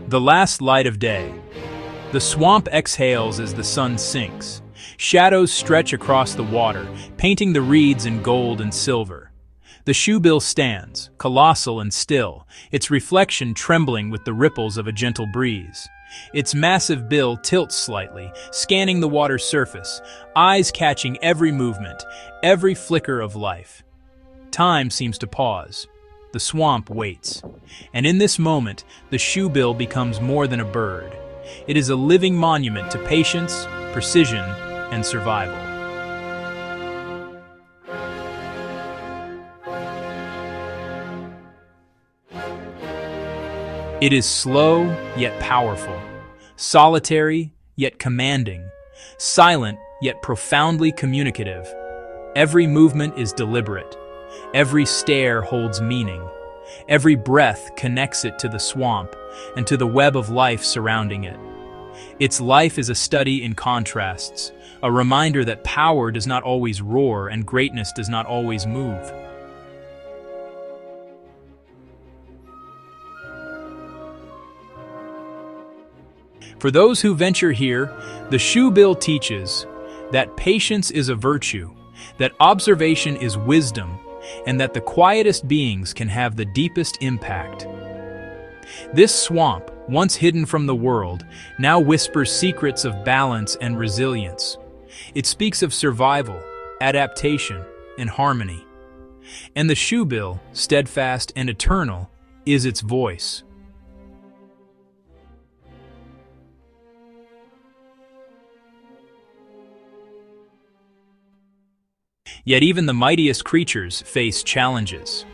The last light of day. The swamp exhales as the sun sinks. Shadows stretch across the water, painting the reeds in gold and silver. The shoebill stands, colossal and still, its reflection trembling with the ripples of a gentle breeze. Its massive bill tilts slightly, scanning the water's surface, eyes catching every movement, every flicker of life. Time seems to pause. The swamp waits. And in this moment, the shoebill becomes more than a bird. It is a living monument to patience, precision, and survival. It is slow, yet powerful, solitary, yet commanding, silent, yet profoundly communicative. Every movement is deliberate. Every stare holds meaning. Every breath connects it to the swamp and to the web of life surrounding it. Its life is a study in contrasts, a reminder that power does not always roar and greatness does not always move. For those who venture here, the shoebill teaches that patience is a virtue, that observation is wisdom, and that the quietest beings can have the deepest impact. This swamp, once hidden from the world, now whispers secrets of balance and resilience. It speaks of survival, adaptation, and harmony. And the shoebill, steadfast and eternal, is its voice. Yet even the mightiest creatures face challenges.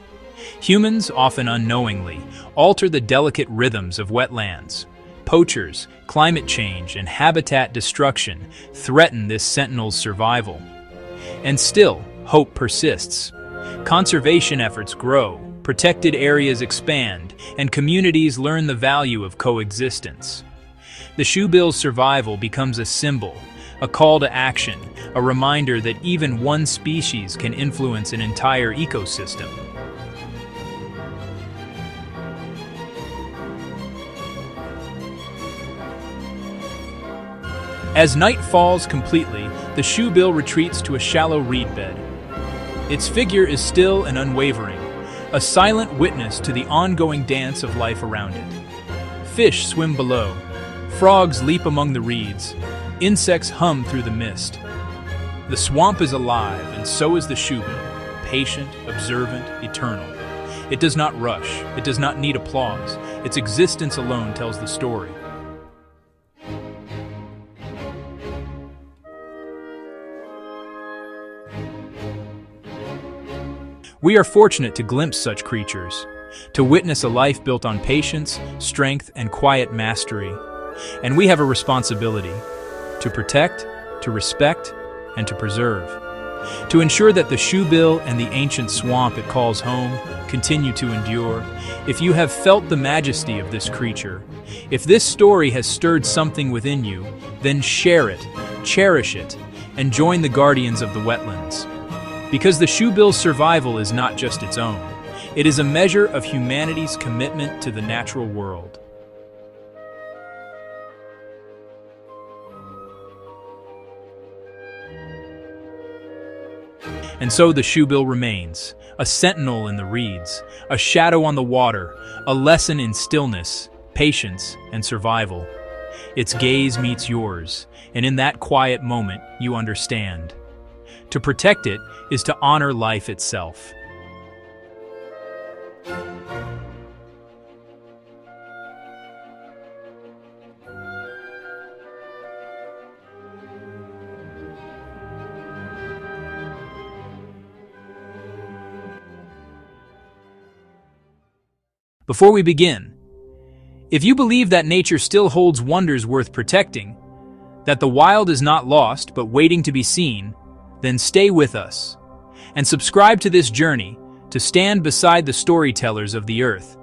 Humans, often unknowingly, alter the delicate rhythms of wetlands. Poachers, climate change, and habitat destruction threaten this sentinel's survival. And still, hope persists. Conservation efforts grow, protected areas expand, and communities learn the value of coexistence. The shoebill's survival becomes a symbol, a call to action, a reminder that even one species can influence an entire ecosystem. As night falls completely, the shoebill retreats to a shallow reed bed. Its figure is still and unwavering, a silent witness to the ongoing dance of life around it. Fish swim below, frogs leap among the reeds, insects hum through the mist. The swamp is alive, and so is the shoebill, patient, observant, eternal. It does not rush, it does not need applause. Its existence alone tells the story. We are fortunate to glimpse such creatures, to witness a life built on patience, strength, and quiet mastery. And we have a responsibility to protect, to respect, and to preserve. To ensure that the shoebill and the ancient swamp it calls home continue to endure. If you have felt the majesty of this creature, if this story has stirred something within you, then share it, cherish it, and join the guardians of the wetlands. Because the shoebill's survival is not just its own, it is a measure of humanity's commitment to the natural world. And so the shoebill remains, a sentinel in the reeds, a shadow on the water, a lesson in stillness, patience, and survival. Its gaze meets yours, and in that quiet moment, you understand. To protect it is to honor life itself. Before we begin, if you believe that nature still holds wonders worth protecting, that the wild is not lost but waiting to be seen, then stay with us and subscribe to this journey to stand beside the storytellers of the earth.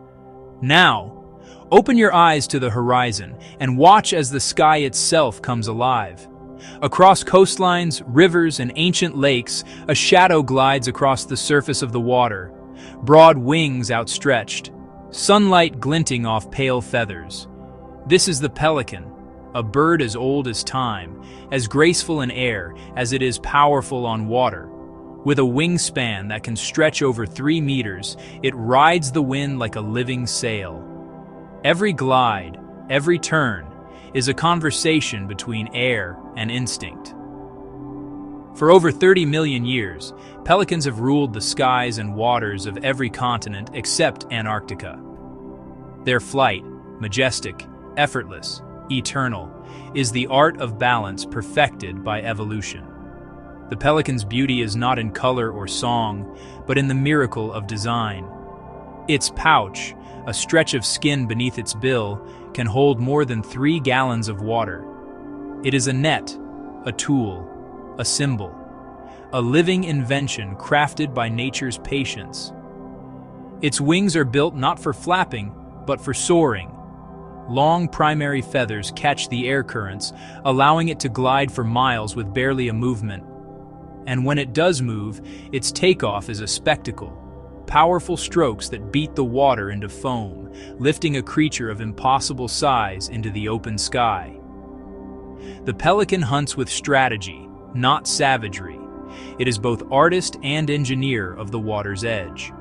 Now, open your eyes to the horizon and watch as the sky itself comes alive. Across coastlines, rivers, and ancient lakes, a shadow glides across the surface of the water, broad wings outstretched, sunlight glinting off pale feathers. This is the pelican, a bird as old as time, as graceful in air as it is powerful on water. With a wingspan that can stretch over 3 meters, it rides the wind like a living sail. Every glide, every turn, is a conversation between air and instinct. For over 30 million years, pelicans have ruled the skies and waters of every continent except Antarctica. Their flight, majestic, effortless, eternal, is the art of balance perfected by evolution. The pelican's beauty is not in color or song, but in the miracle of design. Its pouch, a stretch of skin beneath its bill, can hold more than 3 gallons of water. It is a net, a tool, a symbol, a living invention crafted by nature's patience. Its wings are built not for flapping, but for soaring. Long primary feathers catch the air currents, allowing it to glide for miles with barely a movement. And when it does move, its takeoff is a spectacle. Powerful strokes that beat the water into foam, lifting a creature of impossible size into the open sky. The pelican hunts with strategy, not savagery. It is both artist and engineer of the water's edge.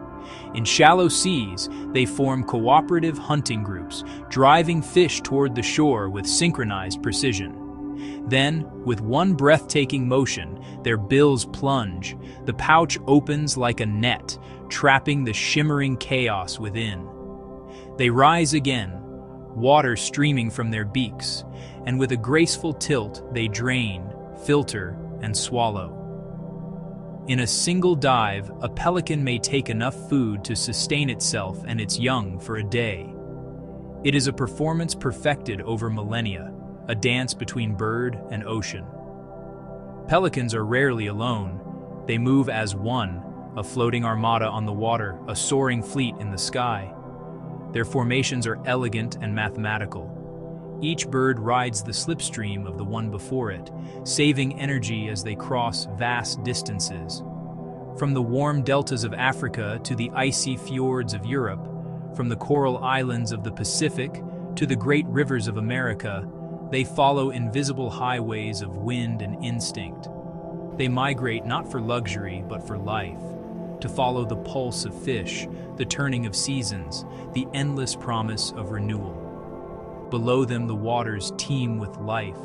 In shallow seas, they form cooperative hunting groups, driving fish toward the shore with synchronized precision. Then, with one breathtaking motion, their bills plunge. The pouch opens like a net, trapping the shimmering chaos within. They rise again, water streaming from their beaks, and with a graceful tilt they drain, filter, and swallow. In a single dive, a pelican may take enough food to sustain itself and its young for a day. It is a performance perfected over millennia, a dance between bird and ocean. Pelicans are rarely alone. They move as one, a floating armada on the water, a soaring fleet in the sky. Their formations are elegant and mathematical. Each bird rides the slipstream of the one before it, saving energy as they cross vast distances. From the warm deltas of Africa to the icy fjords of Europe, from the coral islands of the Pacific to the great rivers of America, they follow invisible highways of wind and instinct. They migrate not for luxury, but for life, to follow the pulse of fish, the turning of seasons, the endless promise of renewal. Below them, the waters teem with life,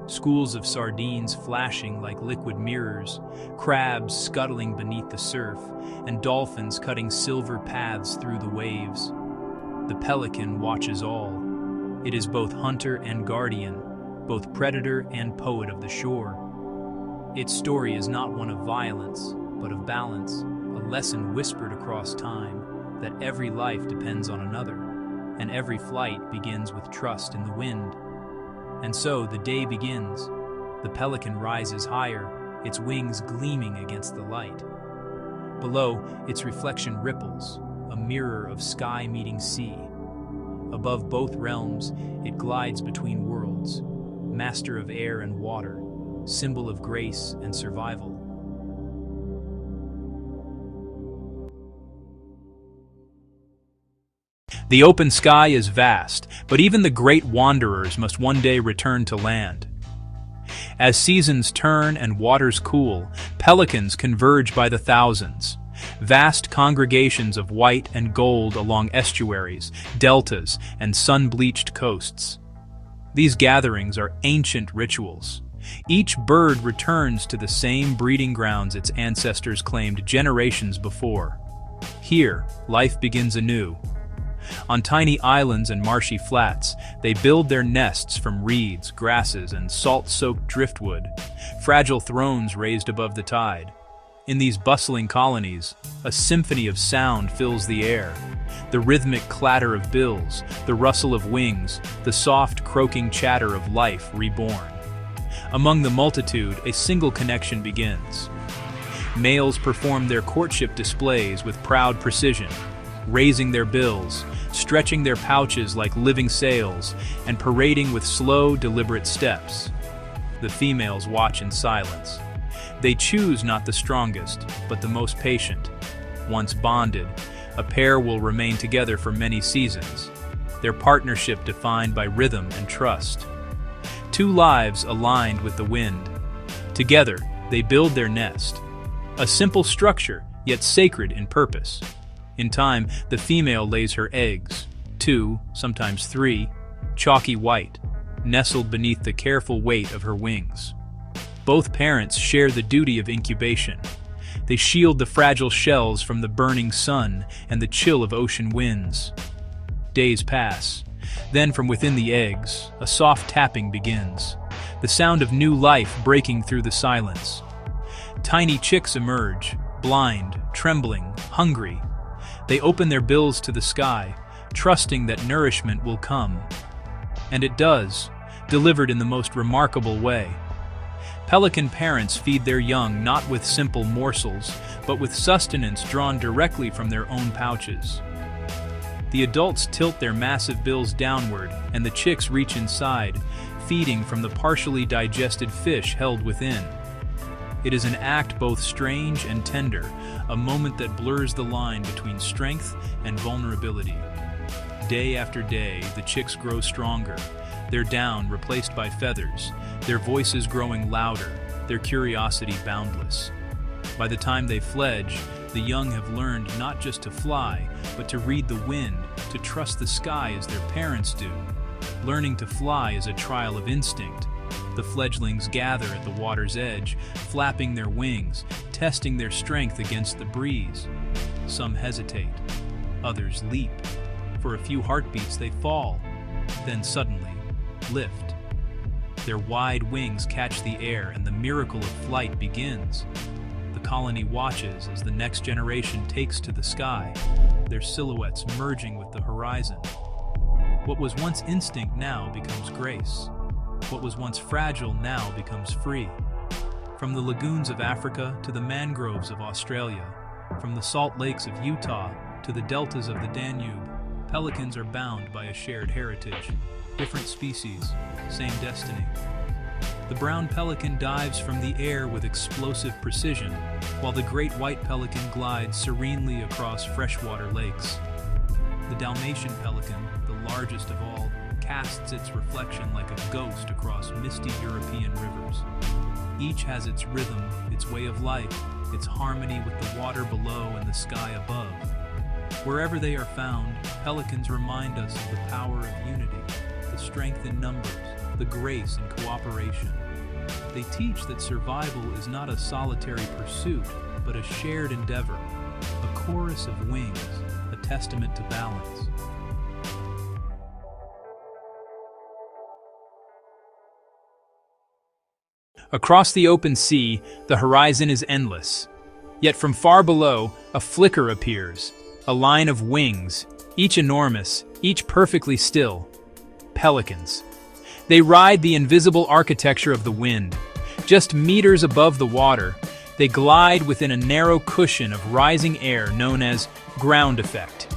schools of sardines flashing like liquid mirrors, crabs scuttling beneath the surf, and dolphins cutting silver paths through the waves. The pelican watches all. It is both hunter and guardian, both predator and poet of the shore. Its story is not one of violence, but of balance, a lesson whispered across time that every life depends on another, and every flight begins with trust in the wind. And so the day begins. The pelican rises higher, its wings gleaming against the light. Below, its reflection ripples, a mirror of sky meeting sea. Above both realms, it glides between worlds, master of air and water, symbol of grace and survival. The open sky is vast, but even the great wanderers must one day return to land. As seasons turn and waters cool, pelicans converge by the thousands. Vast congregations of white and gold along estuaries, deltas, and sun-bleached coasts. These gatherings are ancient rituals. Each bird returns to the same breeding grounds its ancestors claimed generations before. Here, life begins anew. On tiny islands and marshy flats, they build their nests from reeds, grasses, and salt-soaked driftwood, fragile thrones raised above the tide. In these bustling colonies, a symphony of sound fills the air. The rhythmic clatter of bills, the rustle of wings, the soft croaking chatter of life reborn. Among the multitude, a single connection begins. Males perform their courtship displays with proud precision, raising their bills, stretching their pouches like living sails, and parading with slow, deliberate steps. The females watch in silence. They choose not the strongest, but the most patient. Once bonded, a pair will remain together for many seasons. their partnership defined by rhythm and trust. Two lives aligned with the wind. Together, they build their nest. A simple structure, yet sacred in purpose. In time, the female lays her eggs, 2, sometimes 3, chalky white, nestled beneath the careful weight of her wings. Both parents share the duty of incubation. They shield the fragile shells from the burning sun and the chill of ocean winds. Days pass. Then from within the eggs, a soft tapping begins, the sound of new life breaking through the silence. Tiny chicks emerge, blind, trembling, hungry. They open their bills to the sky, trusting that nourishment will come. And it does, delivered in the most remarkable way. Pelican parents feed their young not with simple morsels, but with sustenance drawn directly from their own pouches. The adults tilt their massive bills downward, and the chicks reach inside, feeding from the partially digested fish held within. It is an act both strange and tender, a moment that blurs the line between strength and vulnerability. Day after day, the chicks grow stronger, their down replaced by feathers, their voices growing louder, their curiosity boundless. By the time they fledge, the young have learned not just to fly, but to read the wind, to trust the sky as their parents do. Learning to fly is a trial of instinct. The fledglings gather at the water's edge, flapping their wings, testing their strength against the breeze. Some hesitate, others leap. For a few heartbeats they fall, then suddenly lift. Their wide wings catch the air and the miracle of flight begins. The colony watches as the next generation takes to the sky, their silhouettes merging with the horizon. What was once instinct now becomes grace. What was once fragile now becomes free. From the lagoons of Africa to the mangroves of Australia, from the salt lakes of Utah to the deltas of the Danube, pelicans are bound by a shared heritage. Different species, same destiny. The brown pelican dives from the air with explosive precision, while the great white pelican glides serenely across freshwater lakes. The Dalmatian pelican, the largest of all, casts its reflection like a ghost across misty European rivers. Each has its rhythm, its way of life, its harmony with the water below and the sky above. Wherever they are found, pelicans remind us of the power of unity, the strength in numbers, the grace in cooperation. They teach that survival is not a solitary pursuit, but a shared endeavor, a chorus of wings, a testament to balance. Across the open sea, the horizon is endless. Yet from far below, a flicker appears, a line of wings, each enormous, each perfectly still. Pelicans. They ride the invisible architecture of the wind. Just meters above the water, they glide within a narrow cushion of rising air known as ground effect.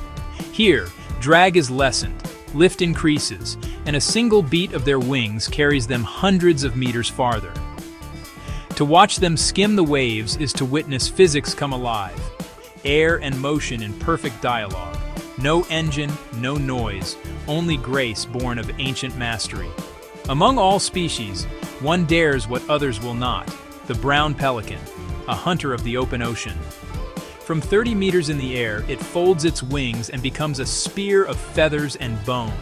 Here, drag is lessened, lift increases, and a single beat of their wings carries them hundreds of meters farther. To watch them skim the waves is to witness physics come alive. Air and motion in perfect dialogue. No engine, no noise, only grace born of ancient mastery. Among all species, one dares what others will not, the brown pelican, a hunter of the open ocean. From 30 meters in the air, it folds its wings and becomes a spear of feathers and bone.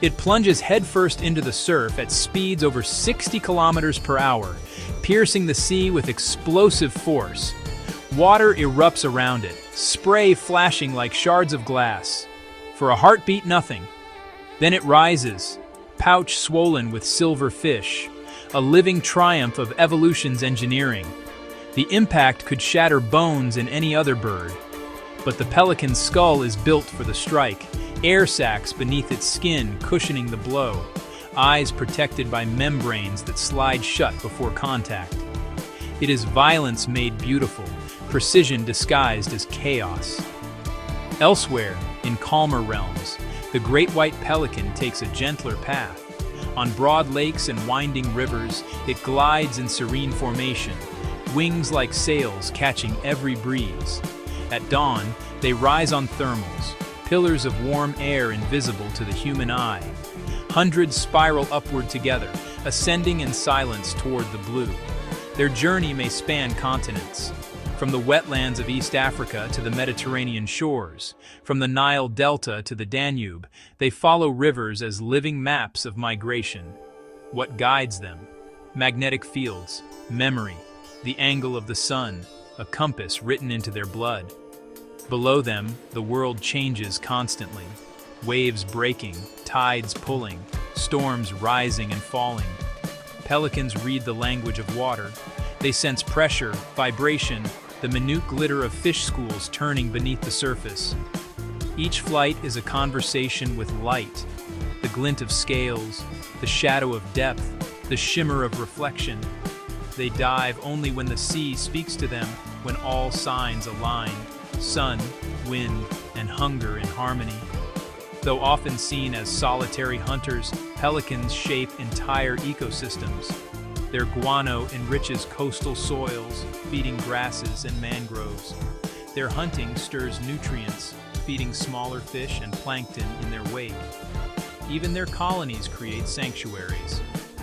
It plunges headfirst into the surf at speeds over 60 kilometers per hour, piercing the sea with explosive force. Water erupts around it, spray flashing like shards of glass. For a heartbeat, nothing. Then it rises, pouch swollen with silver fish, a living triumph of evolution's engineering. The impact could shatter bones in any other bird. But the pelican's skull is built for the strike, air sacs beneath its skin cushioning the blow, eyes protected by membranes that slide shut before contact. It is violence made beautiful, precision disguised as chaos. Elsewhere, in calmer realms, the great white pelican takes a gentler path. On broad lakes and winding rivers, it glides in serene formation, wings like sails catching every breeze. At dawn, they rise on thermals, pillars of warm air invisible to the human eye. Hundreds spiral upward together, ascending in silence toward the blue. Their journey may span continents, from the wetlands of East Africa to the Mediterranean shores, from the Nile Delta to the Danube. They follow rivers as living maps of migration. What guides them? Magnetic fields, memory, the angle of the sun, a compass written into their blood. Below them, the world changes constantly. Waves breaking, tides pulling, storms rising and falling. Pelicans read the language of water. They sense pressure, vibration, the minute glitter of fish schools turning beneath the surface. Each flight is a conversation with light, the glint of scales, the shadow of depth, the shimmer of reflection. They dive only when the sea speaks to them, when all signs align, sun, wind, and hunger in harmony. Though often seen as solitary hunters, pelicans shape entire ecosystems. Their guano enriches coastal soils, feeding grasses and mangroves. Their hunting stirs nutrients, feeding smaller fish and plankton in their wake. Even their colonies create sanctuaries,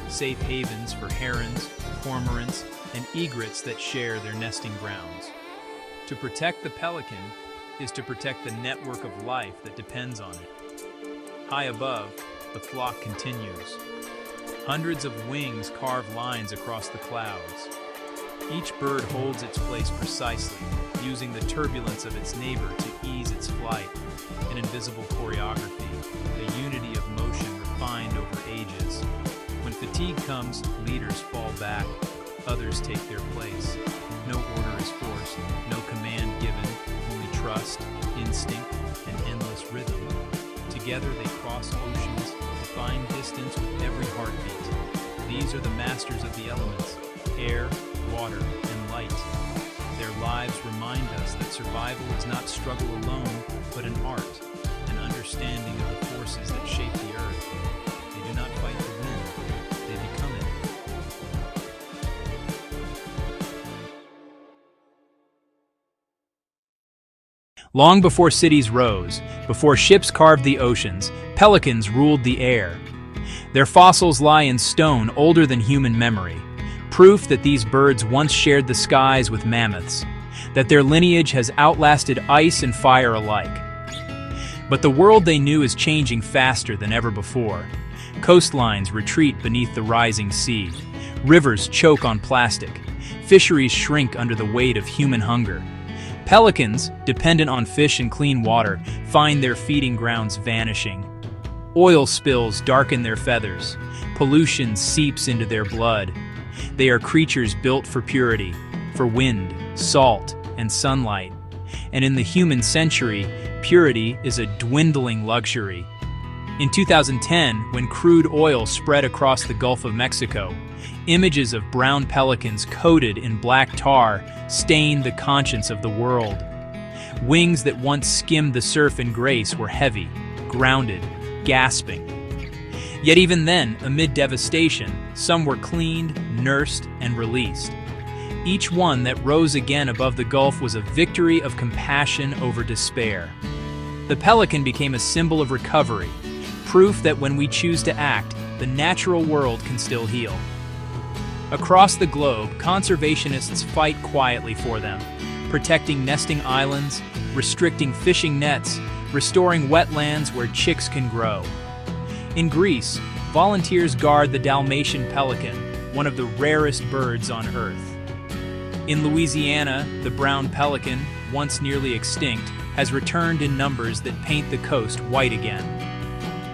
safe havens for herons, cormorants, and egrets that share their nesting grounds. To protect the pelican is to protect the network of life that depends on it. High above, the flock continues. Hundreds of wings carve lines across the clouds. Each bird holds its place precisely, using the turbulence of its neighbor to ease its flight. An invisible choreography, a unity of motion refined over ages. When fatigue comes, leaders fall back, others take their place. No order is forced, no command given, only trust, instinct, and endless rhythm. Together they cross oceans, defying distance with every heartbeat. These are the masters of the elements, air, water, and light. Their lives remind us that survival is not struggle alone, but an art, an understanding of the forces that shape the earth. They do not fight the wind, they become it. Long before cities rose, before ships carved the oceans, pelicans ruled the air. Their fossils lie in stone older than human memory, proof that these birds once shared the skies with mammoths, that their lineage has outlasted ice and fire alike. But the world they knew is changing faster than ever before. Coastlines retreat beneath the rising sea. Rivers choke on plastic. Fisheries shrink under the weight of human hunger. Pelicans, dependent on fish and clean water, find their feeding grounds vanishing. Oil spills darken their feathers. Pollution seeps into their blood. They are creatures built for purity, for wind, salt, and sunlight. And in the human century, purity is a dwindling luxury. In 2010, when crude oil spread across the Gulf of Mexico, images of brown pelicans coated in black tar stained the conscience of the world. Wings that once skimmed the surf in grace were heavy, grounded, gasping. Yet even then, amid devastation, some were cleaned, nursed, and released. Each one that rose again above the Gulf was a victory of compassion over despair. The pelican became a symbol of recovery, proof that when we choose to act, the natural world can still heal. Across the globe, conservationists fight quietly for them, protecting nesting islands, restricting fishing nets, restoring wetlands where chicks can grow. In Greece, volunteers guard the Dalmatian pelican, one of the rarest birds on Earth. In Louisiana, the brown pelican, once nearly extinct, has returned in numbers that paint the coast white again.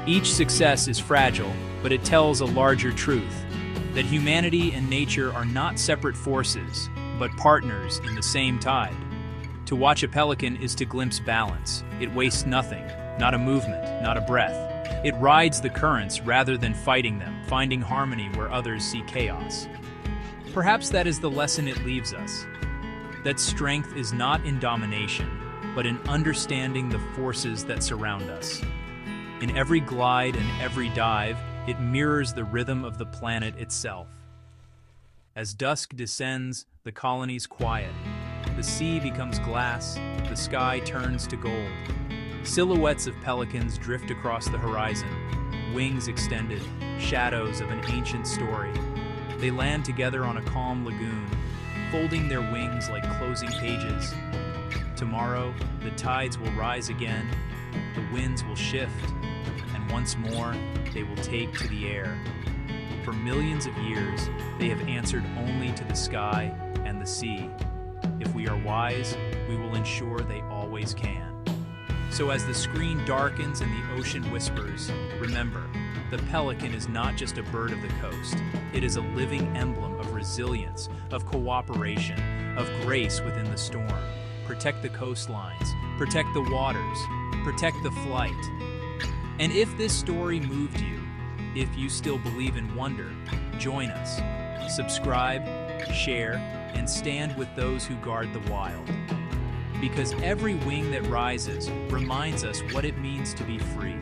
Each success is fragile, but it tells a larger truth, that humanity and nature are not separate forces, but partners in the same tide. To watch a pelican is to glimpse balance. It wastes nothing, not a movement, not a breath. It rides the currents rather than fighting them, finding harmony where others see chaos. Perhaps that is the lesson it leaves us, that strength is not in domination, but in understanding the forces that surround us. In every glide and every dive, it mirrors the rhythm of the planet itself. As dusk descends, the colonies quiet. The sea becomes glass, the sky turns to gold. Silhouettes of pelicans drift across the horizon, wings extended, shadows of an ancient story. They land together on a calm lagoon, folding their wings like closing pages. Tomorrow, the tides will rise again, the winds will shift, and once more, they will take to the air. For millions of years, they have answered only to the sky and the sea. If we are wise, we will ensure they always can. So as the screen darkens and the ocean whispers, remember, the pelican is not just a bird of the coast. It is a living emblem of resilience, of cooperation, of grace within the storm. Protect the coastlines, protect the waters, protect the flight. And if this story moved you, if you still believe in wonder, join us. Subscribe, share, and stand with those who guard the wild. Because every wing that rises reminds us what it means to be free.